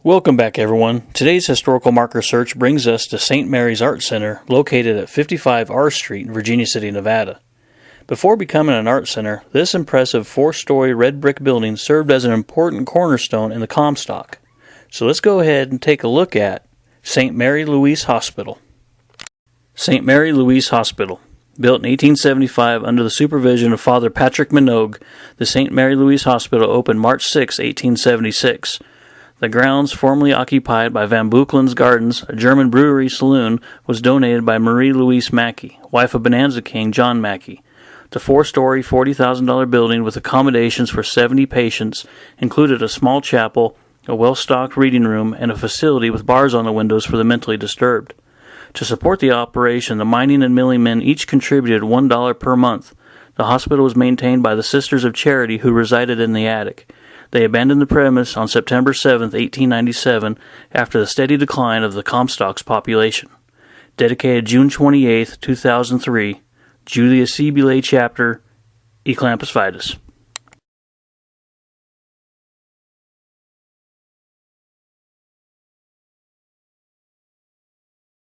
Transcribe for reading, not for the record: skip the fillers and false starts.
Welcome back, everyone. Today's historical marker search brings us to St. Mary's Art Center, located at 55 R Street in Virginia City, Nevada. Before becoming an art center, this impressive 4-story red brick building served as an important cornerstone in the Comstock. So let's go ahead and take a look at St. Mary Louise Hospital. St. Mary Louise Hospital. Built in 1875 under the supervision of Father Patrick Manogue, the St. Mary Louise Hospital opened March 6, 1876. The grounds, formerly occupied by Van Buchlen's Gardens, a German brewery saloon, was donated by Marie Louise Mackey, wife of Bonanza King John Mackey. The 4-story, $40,000 building with accommodations for 70 patients included a small chapel, a well-stocked reading room, and a facility with bars on the windows for the mentally disturbed. To support the operation, the mining and milling men each contributed $1 per month. The hospital was maintained by the Sisters of Charity, who resided in the attic. They abandoned the premise on September 7, 1897, after the steady decline of the Comstock's population. Dedicated June 28, 2003, Julius C. Belay Chapter, Eclampus Vitus.